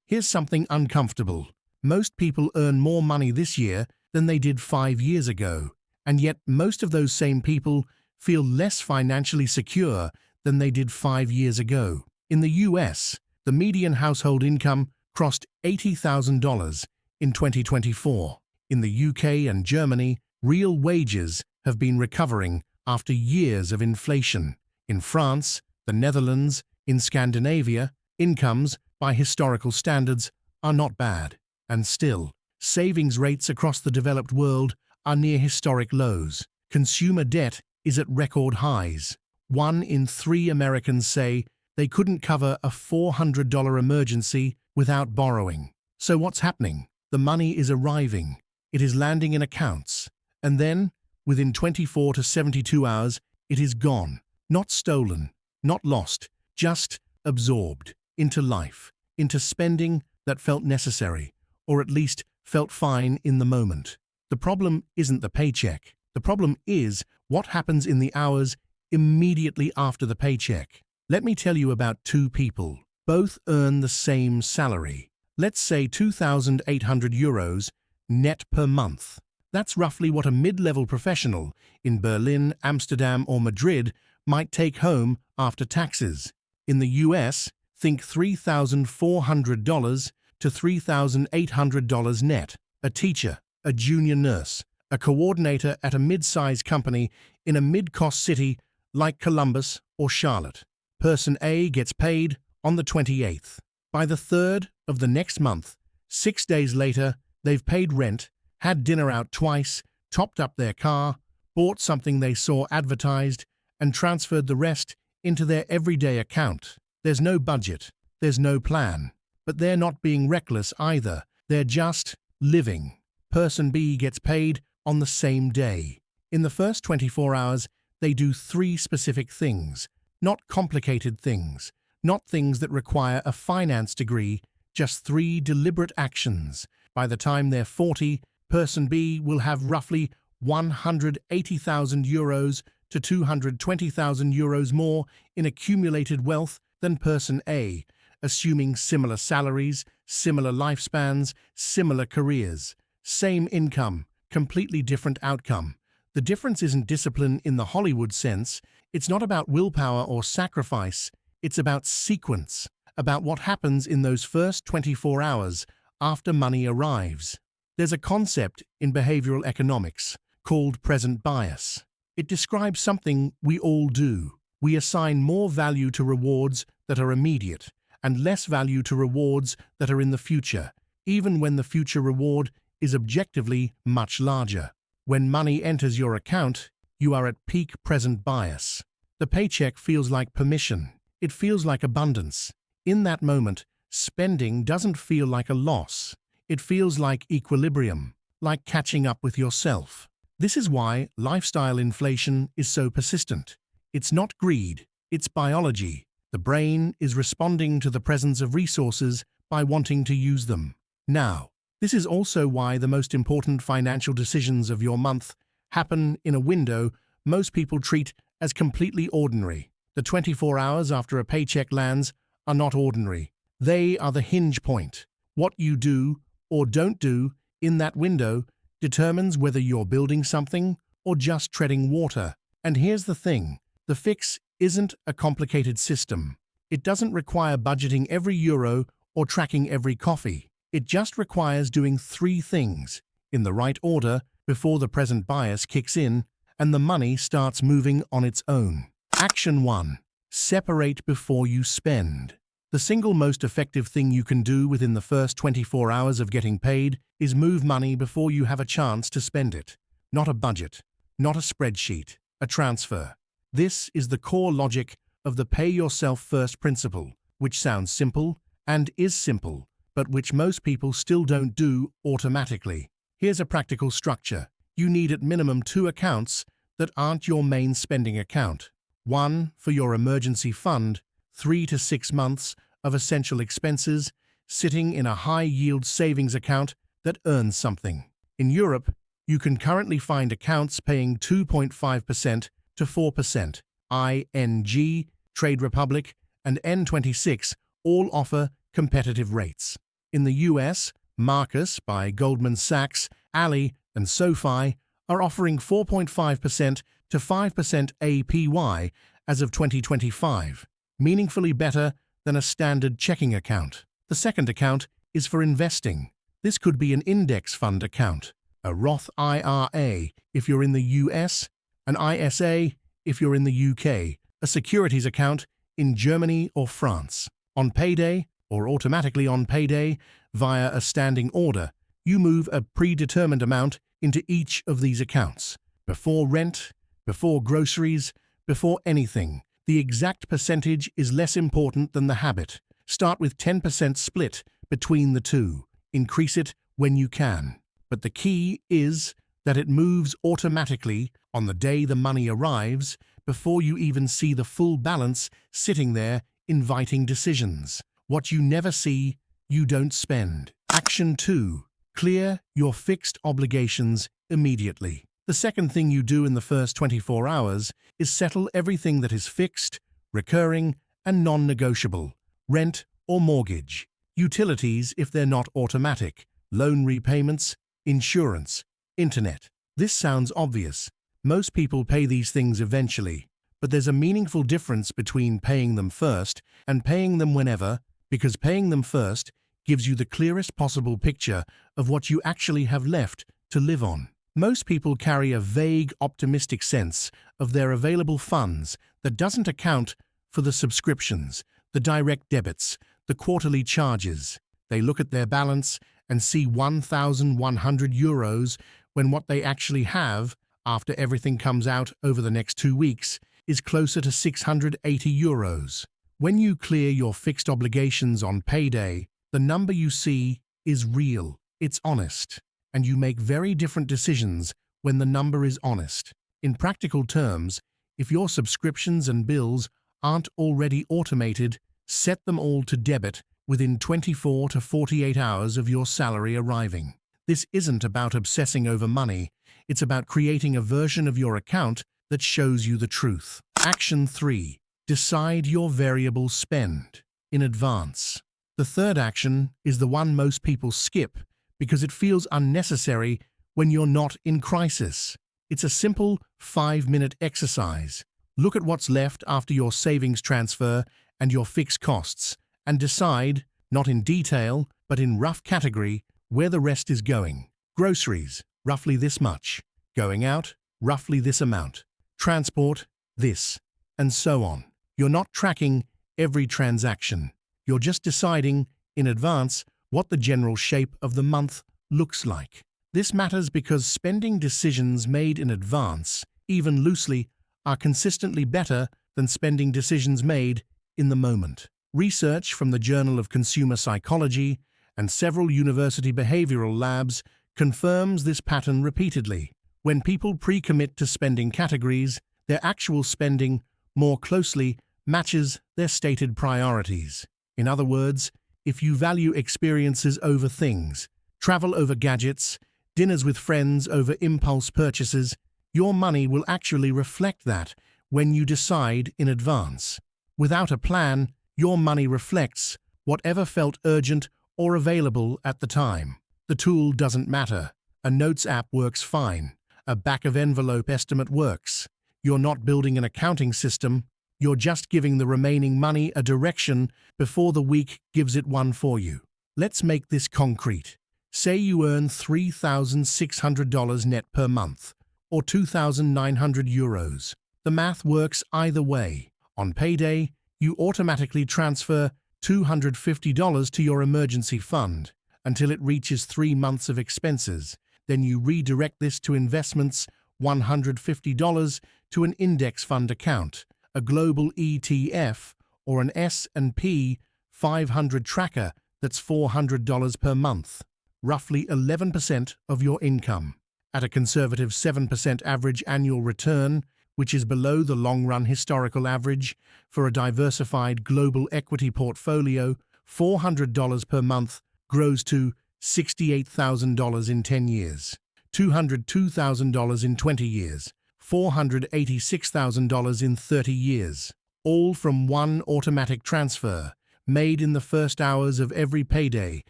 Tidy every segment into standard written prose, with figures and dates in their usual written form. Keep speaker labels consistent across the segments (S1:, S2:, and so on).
S1: Here's something uncomfortable. Most people earn more money this year than they did 5 years ago, and yet most of those same people feel less financially secure than they did 5 years ago. In the US, the median household income crossed $80,000 in 2024. In the UK and Germany, real wages have been recovering after years of inflation. In France, the Netherlands, in Scandinavia, incomes, by historical standards, are not bad. And still, savings rates across the developed world are near historic lows. Consumer debt is at record highs. 1 in 3 Americans say they couldn't cover a $400 emergency without borrowing. So what's happening? The money is arriving. It is landing in accounts. And then, within 24 to 72 hours, it is gone. Not stolen, not lost, just absorbed into life, into spending that felt necessary, or at least felt fine in the moment. The problem isn't the paycheck. The problem is what happens in the hours immediately after the paycheck. Let me tell you about 2 people. Both earn the same salary. Let's say €2,800 net per month. That's roughly what a mid-level professional in Berlin, Amsterdam, or Madrid might take home after taxes. In the US, think $3,400 to $3,800 net. A teacher, a junior nurse, a coordinator at a mid-sized company in a mid-cost city like Columbus or Charlotte. Person A gets paid on the 28th. By the 3rd of the next month, 6 days later, they've paid rent, had dinner out twice, topped up their car, bought something they saw advertised, and transferred the rest into their everyday account. There's no budget, there's no plan. But they're not being reckless either, they're just living. Person B gets paid on the same day. In the first 24 hours, they do 3 specific things, not complicated things, not things that require a finance degree, just 3 deliberate actions. By the time they're 40, Person B will have roughly €180,000 to €220,000 more in accumulated wealth than Person A, assuming similar salaries, similar lifespans, similar careers. Same income, completely different outcome. The difference isn't discipline in the Hollywood sense. It's not about willpower or sacrifice. It's about sequence, about what happens in those first 24 hours after money arrives. There's a concept in behavioral economics called present bias. It describes something we all do. We assign more value to rewards that are immediate and less value to rewards that are in the future, even when the future reward is objectively much larger. When money enters your account, you are at peak present bias. The paycheck feels like permission. It feels like abundance. In that moment, spending doesn't feel like a loss. It feels like equilibrium, like catching up with yourself. This is why lifestyle inflation is so persistent. It's not greed, it's biology. The brain is responding to the presence of resources by wanting to use them. Now, this is also why the most important financial decisions of your month happen in a window most people treat as completely ordinary. The 24 hours after a paycheck lands are not ordinary. They are the hinge point. What you do or don't do in that window determines whether you're building something or just treading water. And here's the thing, the fix isn't a complicated system. It doesn't require budgeting every euro or tracking every coffee. It just requires doing 3 things in the right order before the present bias kicks in and the money starts moving on its own. Action 1. Separate before you spend. The single most effective thing you can do within the first 24 hours of getting paid is move money before you have a chance to spend it. Not a budget, not a spreadsheet, a transfer. This is the core logic of the pay yourself first principle, which sounds simple and is simple, but which most people still don't do automatically. Here's a practical structure. You need at minimum 2 accounts that aren't your main spending account. 1 for your emergency fund, 3 to 6 months of essential expenses sitting in a high-yield savings account that earns something. In Europe, you can currently find accounts paying 2.5% to 4%. ING, Trade Republic, and N26 all offer competitive rates. In the US, Marcus by Goldman Sachs, Ally, and SoFi are offering 4.5% to 5% APY as of 2025, meaningfully better than a standard checking account. The second account is for investing. This could be an index fund account, a Roth IRA if you're in the US, an ISA if you're in the UK, a securities account in Germany or France. On payday, or automatically on payday via a standing order, you move a predetermined amount into each of these accounts. Before rent, before groceries, before anything. The exact percentage is less important than the habit. Start with 10% split between the two. Increase it when you can. But the key is that it moves automatically on the day the money arrives, before you even see the full balance sitting there inviting decisions. What you never see, you don't spend. Action 2. Clear your fixed obligations immediately. The second thing you do in the first 24 hours is settle everything that is fixed, recurring, and non-negotiable. Rent or mortgage, utilities if they're not automatic, loan repayments, insurance, internet. This sounds obvious. Most people pay these things eventually, but there's a meaningful difference between paying them first and paying them whenever, because paying them first gives you the clearest possible picture of what you actually have left to live on. Most people carry a vague, optimistic sense of their available funds that doesn't account for the subscriptions, the direct debits, the quarterly charges. They look at their balance and see 1,100 euros when what they actually have, after everything comes out over the next 2 weeks, is closer to 680 euros. When you clear your fixed obligations on payday, the number you see is real, it's honest, and you make very different decisions when the number is honest. In practical terms, if your subscriptions and bills aren't already automated, set them all to debit within 24 to 48 hours of your salary arriving. This isn't about obsessing over money, it's about creating a version of your account that shows you the truth. Action 3. Decide your variable spend in advance. The third action is the one most people skip because it feels unnecessary when you're not in crisis. It's a simple 5-minute exercise. Look at what's left after your savings transfer and your fixed costs, and decide, not in detail, but in rough category, where the rest is going. Groceries, roughly this much. Going out, roughly this amount. Transport, this, and so on. You're not tracking every transaction. You're just deciding, in advance, what the general shape of the month looks like. This matters because spending decisions made in advance, even loosely, are consistently better than spending decisions made in the moment. Research from the Journal of Consumer Psychology and several university behavioral labs confirms this pattern repeatedly. When people pre-commit to spending categories, their actual spending more closely matches their stated priorities. In other words, if you value experiences over things, travel over gadgets, dinners with friends over impulse purchases, your money will actually reflect that when you decide in advance. Without a plan, your money reflects whatever felt urgent or available at the time. The tool doesn't matter. A notes app works fine. A back-of-envelope estimate works. You're not building an accounting system. You're just giving the remaining money a direction before the week gives it one for you. Let's make this concrete. Say you earn $3,600 net per month, or 2,900 euros. The math works either way. On payday, you automatically transfer $250 to your emergency fund until it reaches 3 months of expenses. Then you redirect this to investments, $150 to an index fund account, a global ETF, or an S&P 500 tracker that's $400 per month, roughly 11% of your income. At a conservative 7% average annual return, which is below the long-run historical average for a diversified global equity portfolio, $400 per month grows to $68,000 in 10 years, $202,000 in 20 years, $486,000 in 30 years, all from one automatic transfer made in the first hours of every payday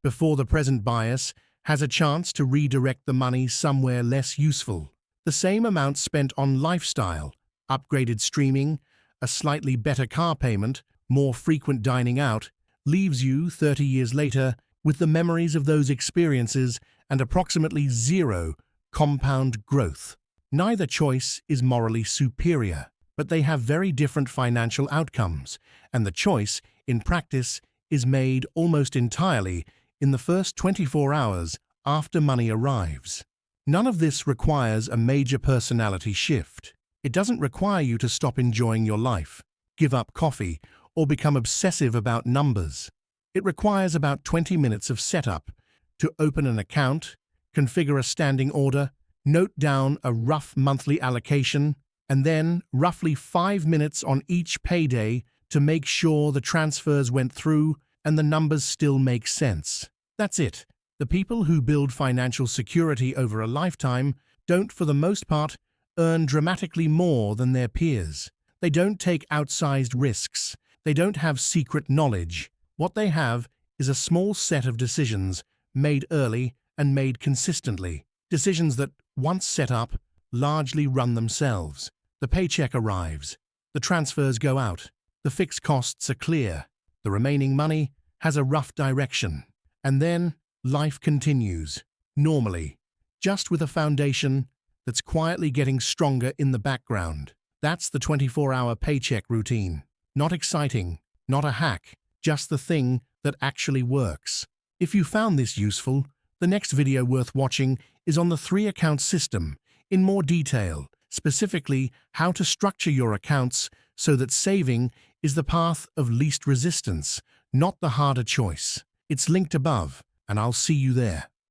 S1: before the present bias has a chance to redirect the money somewhere less useful. The same amount spent on lifestyle, upgraded streaming, a slightly better car payment, more frequent dining out, leaves you 30 years later with the memories of those experiences and approximately zero compound growth. Neither choice is morally superior, but they have very different financial outcomes, and the choice, in practice, is made almost entirely in the first 24 hours after money arrives. None of this requires a major personality shift. It doesn't require you to stop enjoying your life, give up coffee, or become obsessive about numbers. It requires about 20 minutes of setup to open an account, configure a standing order, note down a rough monthly allocation, and then roughly 5 minutes on each payday to make sure the transfers went through and the numbers still make sense. That's it. The people who build financial security over a lifetime don't, for the most part, earn dramatically more than their peers. They don't take outsized risks. They don't have secret knowledge. What they have is a small set of decisions made early and made consistently. Decisions that, once set up, largely run themselves. The paycheck arrives. The transfers go out. The fixed costs are clear. The remaining money has a rough direction. And then life continues, normally, just with a foundation that's quietly getting stronger in the background. That's the 24-hour paycheck routine. Not exciting, not a hack, just the thing that actually works. If you found this useful, the next video worth watching is on the 3-account system, in more detail, specifically how to structure your accounts so that saving is the path of least resistance, not the harder choice. It's linked above, and I'll see you there.